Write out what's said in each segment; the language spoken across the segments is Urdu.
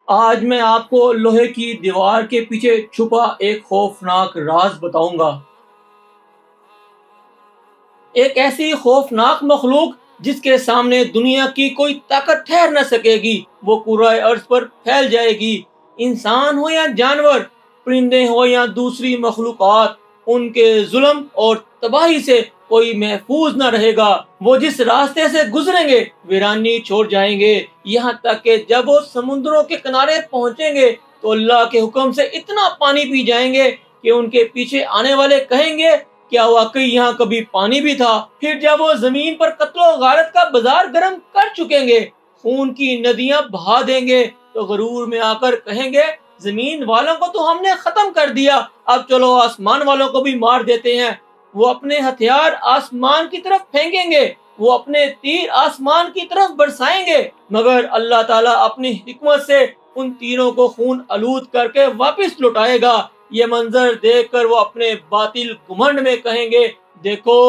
آج میں آپ کو لوہے کی دیوار کے پیچھے چھپا ایک خوفناک راز بتاؤں گا۔ ایک ایسی خوفناک مخلوق جس کے سامنے دنیا کی کوئی طاقت ٹھہر نہ سکے گی، وہ کرۂ ارض پر پھیل جائے گی۔ انسان ہو یا جانور، پرندے ہو یا دوسری مخلوقات، ان کے ظلم اور تباہی سے کوئی محفوظ نہ رہے گا۔ وہ جس راستے سے گزریں گے ویرانی چھوڑ جائیں گے، یہاں تک کہ جب وہ سمندروں کے کنارے پہنچیں گے تو اللہ کے حکم سے اتنا پانی پی جائیں گے کہ ان کے پیچھے آنے والے کہیں گے کیا واقعی یہاں کبھی پانی بھی تھا؟ پھر جب وہ زمین پر قتل و غارت کا بازار گرم کر چکیں گے، خون کی ندیاں بہا دیں گے، تو غرور میں آ کر کہیں گے زمین والوں کو تو ہم نے ختم کر دیا، اب چلو آسمان والوں کو بھی مار دیتے ہیں۔ وہ اپنے ہتھیار آسمان کی طرف پھینکیں گے، وہ اپنے تیر آسمان کی طرف برسائیں گے، مگر اللہ تعالیٰ اپنی حکمت سے ان تیروں کو خون آلود کر کے واپس لوٹائے گا۔ یہ منظر دیکھ کر وہ اپنے باطل گھمنڈ میں کہیں گے دیکھو،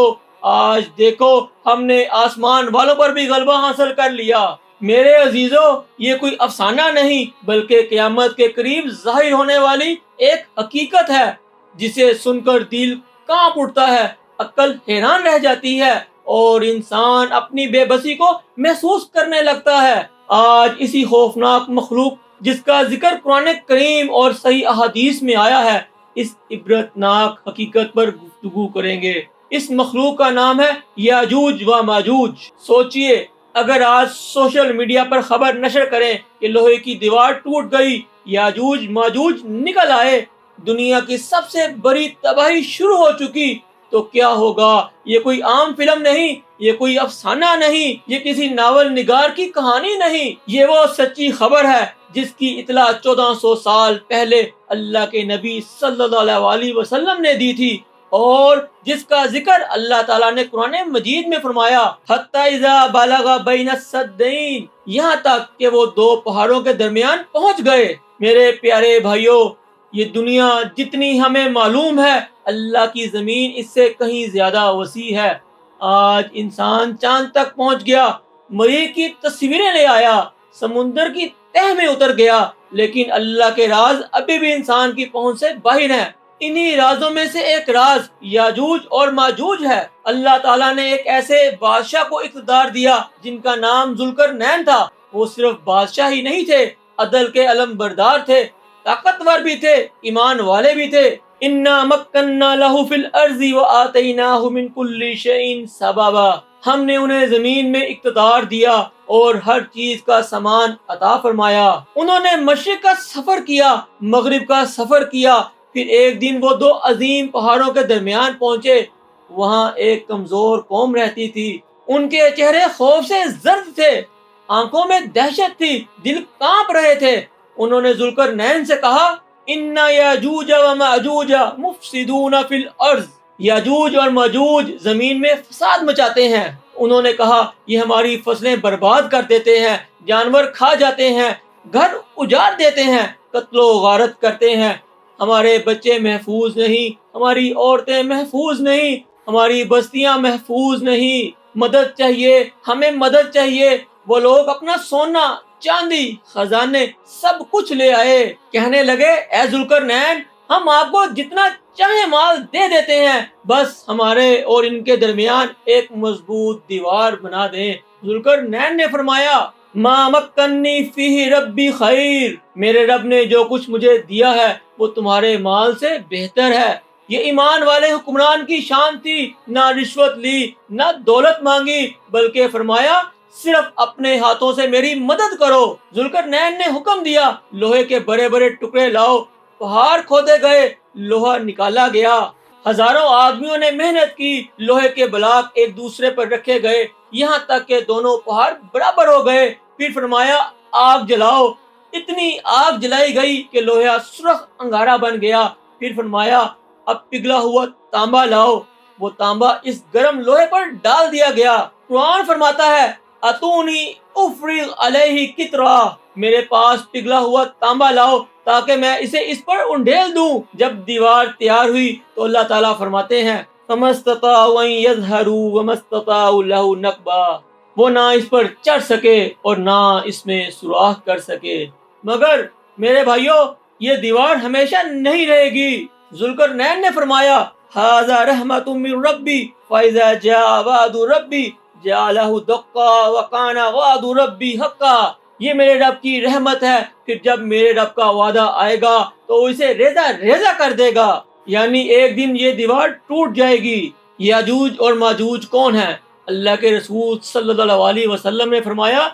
آج دیکھو، ہم نے آسمان والوں پر بھی غلبہ حاصل کر لیا۔ میرے عزیزو، یہ کوئی افسانہ نہیں بلکہ قیامت کے قریب ظاہر ہونے والی ایک حقیقت ہے جسے سن کر دل کانپ اٹھتا ہے، عقل حیران رہ جاتی ہے اور انسان اپنی بے بسی کو محسوس کرنے لگتا ہے۔ آج اسی خوفناک مخلوق جس کا ذکر قرآن کریم اور صحیح احادیث میں آیا ہے، اس عبرتناک حقیقت پر گفتگو کریں گے۔ اس مخلوق کا نام ہے یاجوج و ماجوج۔ سوچئے، اگر آج سوشل میڈیا پر خبر نشر کریں کہ لوہے کی دیوار ٹوٹ گئی، یاجوج ماجوج نکل آئے، دنیا کی سب سے بڑی تباہی شروع ہو چکی، تو کیا ہوگا؟ یہ کوئی عام فلم نہیں، یہ کوئی افسانہ نہیں، یہ کسی ناول نگار کی کہانی نہیں، یہ وہ سچی خبر ہے جس کی اطلاع 1400 سال پہلے اللہ کے نبی صلی اللہ علیہ وسلم نے دی تھی، اور جس کا ذکر اللہ تعالیٰ نے قرآن مجید میں فرمایا حتی اذا بلغ بین السدین، یہاں تک کہ وہ دو پہاڑوں کے درمیان پہنچ گئے۔ میرے پیارے بھائیوں، یہ دنیا جتنی ہمیں معلوم ہے، اللہ کی زمین اس سے کہیں زیادہ وسیع ہے۔ آج انسان چاند تک پہنچ گیا، مریخ کی تصویریں لے آیا، سمندر کی تہ میں اتر گیا، لیکن اللہ کے راز ابھی بھی انسان کی پہنچ سے باہر ہیں۔ انہی رازوں میں سے ایک راز یاجوج اور ماجوج ہے۔ اللہ تعالیٰ نے ایک ایسے بادشاہ کو اقتدار دیا جن کا نام ذوالقرنین تھا۔ وہ صرف بادشاہ ہی نہیں تھے، عدل کے علم بردار تھے، طاقتور بھی تھے، ایمان والے بھی تھے۔ اِنَّا مَكَّنَّا لَهُ فِي الْأَرْضِ وَآتَيْنَاهُ مِنْ كُلِّ شَيْءٍ سَبَبًا، ہم نے انہیں زمین میں اقتدار دیا اور ہر چیز کا سامان عطا فرمایا۔ انہوں نے مشرق کا سفر کیا، مغرب کا سفر کیا، پھر ایک دن وہ دو عظیم پہاڑوں کے درمیان پہنچے۔ وہاں ایک کمزور قوم رہتی تھی، ان کے چہرے خوف سے زرد تھے، آنکھوں میں دہشت تھی، دل کانپ رہے تھے۔ انہوں نے ذوالقرنین سے کہا ان یاجوج و ماجوج مفسدون فی الارض، یاجوج اور ماجوج زمین میں فساد مچاتے ہیں۔ انہوں نے کہا یہ ہماری فصلیں برباد کر دیتے ہیں، جانور کھا جاتے ہیں، گھر اجاڑ دیتے ہیں، قتل و غارت کرتے ہیں، ہمارے بچے محفوظ نہیں، ہماری عورتیں محفوظ نہیں، ہماری بستیاں محفوظ نہیں، مدد چاہیے، ہمیں مدد چاہیے۔ وہ لوگ اپنا سونا، چاندی، خزانے سب کچھ لے آئے، کہنے لگے اے ذوالقرنین، ہم آپ کو جتنا چاہے مال دے دیتے ہیں، بس ہمارے اور ان کے درمیان ایک مضبوط دیوار بنا دیں۔ ذوالقرنین نے فرمایا ما مکنی فیہ ربی خیر، میرے رب نے جو کچھ مجھے دیا ہے وہ تمہارے مال سے بہتر ہے۔ یہ ایمان والے حکمران کی شان تھی، نہ رشوت لی، نہ دولت مانگی، بلکہ فرمایا صرف اپنے ہاتھوں سے میری مدد کرو۔ ذوالقرنین نے حکم دیا لوہے کے بڑے بڑے ٹکڑے لاؤ، پہاڑ کھودے گئے، لوہا نکالا گیا، ہزاروں آدمیوں نے محنت کی، لوہے کے بلاک ایک دوسرے پر رکھے گئے، یہاں تک کہ دونوں پہاڑ برابر ہو گئے۔ پھر فرمایا آگ جلاؤ، اتنی آگ جلائی گئی کہ لوہا سرخ انگارہ بن گیا۔ پھر فرمایا اب پگھلا ہوا تانبا لاؤ، وہ تانبا اس گرم لوہے پر ڈال دیا گیا۔ قرآن فرماتا ہے اتونی افرغ علیہ قطرا، میرے پاس پگھلا ہوا تانبا لاؤ تاکہ میں اسے اس پر انڈھیل دوں۔ جب دیوار تیار ہوئی تو اللہ تعالیٰ فرماتے ہیں فَمَا اسْتَطَاعُوا أَن يَظْهَرُوا وَمَا اسْتَطَاعُوا لَهُ نَقْبًا، وہ نہ اس پر چڑھ سکے اور نہ اس میں سوراخ کر سکے۔ مگر میرے بھائیوں یہ دیوار ہمیشہ نہیں رہے گی۔ ذوالقرنین نے فرمایا ھذا رحمت من ربی فاذا جاء وعد ربی جعلہ دقا وکان وعد ربی حقا۔ یہ میرے رب کی رحمت ہے کہ جب میرے رب کا وعدہ آئے گا تو اسے ریزہ ریزہ کر دے گا، یعنی ایک دن یہ دیوار ٹوٹ جائے گی۔ یاجوج اور ماجوج کون ہیں؟ اللہ کے رسول صلی اللہ علیہ وسلم نے فرمایا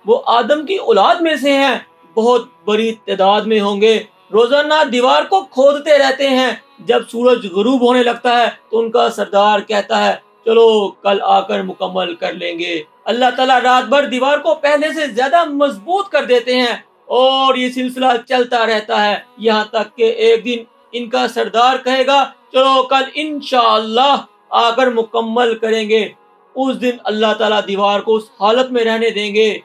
وہ آدم کی اولاد میں سے ہیں، بہت بڑی تعداد میں ہوں گے، روزانہ دیوار کو کھودتے رہتے ہیں۔ جب سورج غروب ہونے لگتا ہے تو ان کا سردار کہتا ہے چلو کل آ کر مکمل کر لیں گے۔ اللہ تعالیٰ رات بھر دیوار کو پہلے سے زیادہ مضبوط کر دیتے ہیں اور یہ سلسلہ چلتا رہتا ہے یہاں تک کہ ایک دن ان کا سردار کہے گا چلو کل انشاءاللہ آ کر مکمل کریں گے۔ اس دن اللہ تعالیٰ دیوار کو اس حالت میں رہنے دیں گے۔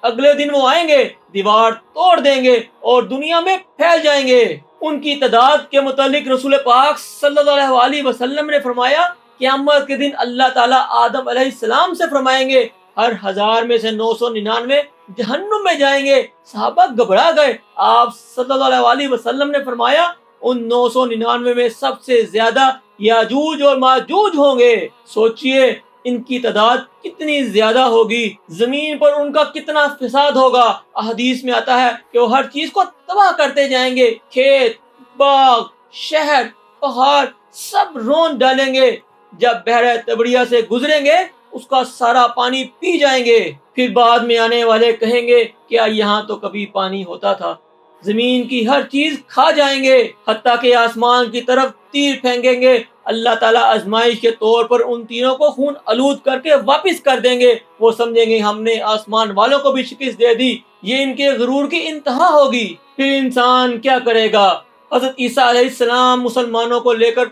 اگلے دن وہ آئیں گے، دیوار توڑ دیں گے اور دنیا میں پھیل جائیں گے۔ ان کی تعداد کے متعلق رسول پاک صلی اللہ علیہ وسلم نے فرمایا قیامت کے دن اللہ تعالیٰ آدم علیہ السلام سے فرمائیں گے ہر 1000 میں سے 999 جہنم میں جائیں گے۔ صحابہ گھبرا گئے۔ آپ صلی اللہ علیہ وسلم نے فرمایا ان 999 میں سب سے زیادہ یاجوج اور ماجوج ہوں گے۔ سوچئے ان کی تعداد کتنی زیادہ ہوگی، زمین پر ان کا کتنا فساد ہوگا۔ احادیث میں آتا ہے کہ وہ ہر چیز کو تباہ کرتے جائیں گے، کھیت، باغ، شہر، پہاڑ سب رون ڈالیں گے۔ جب بحر تبریہ سے گزریں گے اس کا سارا پانی پی جائیں گے، پھر بعد میں آنے والے کہیں گے کیا یہاں تو کبھی پانی ہوتا تھا۔ زمین کی ہر چیز کھا جائیں گے، حتیٰ کہ آسمان کی طرف تیر پھینکیں گے۔ اللہ تعالیٰ آزمائش کے طور پر ان تیروں کو خون آلود کر کے واپس کر دیں گے۔ وہ سمجھیں گے ہم نے آسمان والوں کو بھی شکست دے دی۔ یہ ان کے غرور کی انتہا ہوگی۔ پھر انسان کیا کرے گا؟ حضرت عیسیٰ علیہ السلام مسلمانوں کو لے کر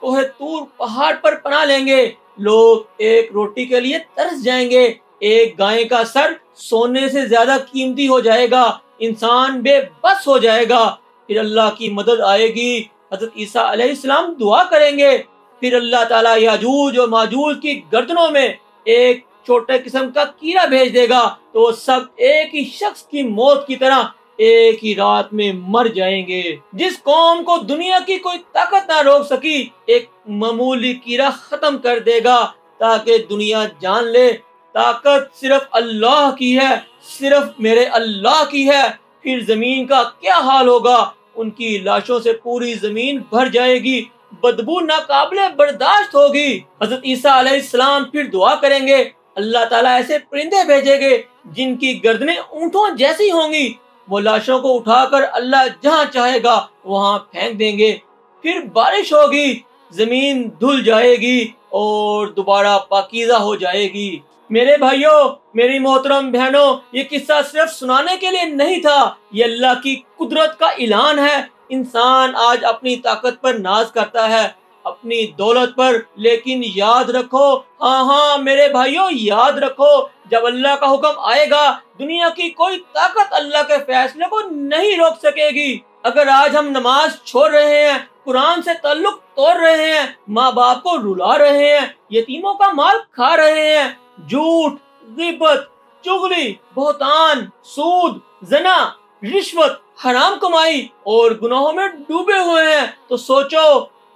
کوہ طور پہاڑ پر پناہ لیں گے۔ لوگ ایک روٹی کے لیے ترس جائیں گے، ایک گائے کا سر سونے سے زیادہ قیمتی ہو جائے گا، انسان بے بس ہو جائے گا۔ پھر اللہ کی مدد آئے گی، حضرت عیسیٰ علیہ السلام دعا کریں گے، پھر اللہ تعالیٰ یاجوج اور ماجوج کی گردنوں میں ایک چھوٹے قسم کا کیڑا بھیج دے گا تو وہ سب ایک ہی شخص کی موت کی طرح ایک ہی رات میں مر جائیں گے۔ جس قوم کو دنیا کی کوئی طاقت نہ روک سکی ایک معمولی کیڑا ختم کر دے گا تاکہ دنیا جان لے طاقت صرف اللہ کی ہے، صرف میرے اللہ کی ہے۔ پھر زمین کا کیا حال ہوگا؟ ان کی لاشوں سے پوری زمین بھر جائے گی، بدبو ناقابل برداشت ہوگی۔ حضرت عیسیٰ علیہ السلام پھر دعا کریں گے، اللہ تعالیٰ ایسے پرندے بھیجے گے جن کی گردنیں اونٹوں جیسی ہوں گی، وہ لاشوں کو اٹھا کر اللہ جہاں چاہے گا وہاں پھینک دیں گے۔ پھر بارش ہوگی، زمین دھل جائے گی اور دوبارہ پاکیزہ ہو جائے گی۔ میرے بھائیوں، میری محترم بہنوں، یہ قصہ صرف سنانے کے لیے نہیں تھا، یہ اللہ کی قدرت کا اعلان ہے۔ انسان آج اپنی طاقت پر ناز کرتا ہے، اپنی دولت پر، لیکن یاد رکھو، ہاں میرے بھائیوں یاد رکھو، جب اللہ کا حکم آئے گا دنیا کی کوئی طاقت اللہ کے فیصلے کو نہیں روک سکے گی۔ اگر آج ہم نماز چھوڑ رہے ہیں، قرآن سے تعلق توڑ رہے ہیں، ماں باپ کو رلا رہے ہیں، یتیموں کا مال کھا رہے ہیں، جھوٹ، غیبت، چغلی، بہتان، سود، زنا، رشوت، حرام کمائی اور گناہوں میں ڈوبے ہوئے ہیں، تو سوچو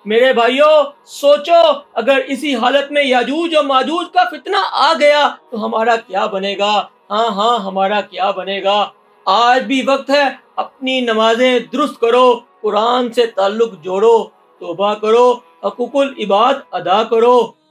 میرے بھائیوں، سوچو اگر اسی حالت میں یاجوج اور ماجوج کا فتنہ آ گیا تو ہمارا کیا بنے گا؟ ہاں ہمارا کیا بنے گا؟ آج بھی وقت ہے، اپنی نمازیں درست کرو، قرآن سے تعلق جوڑو، توبہ کرو، حقوق العباد ادا کرو۔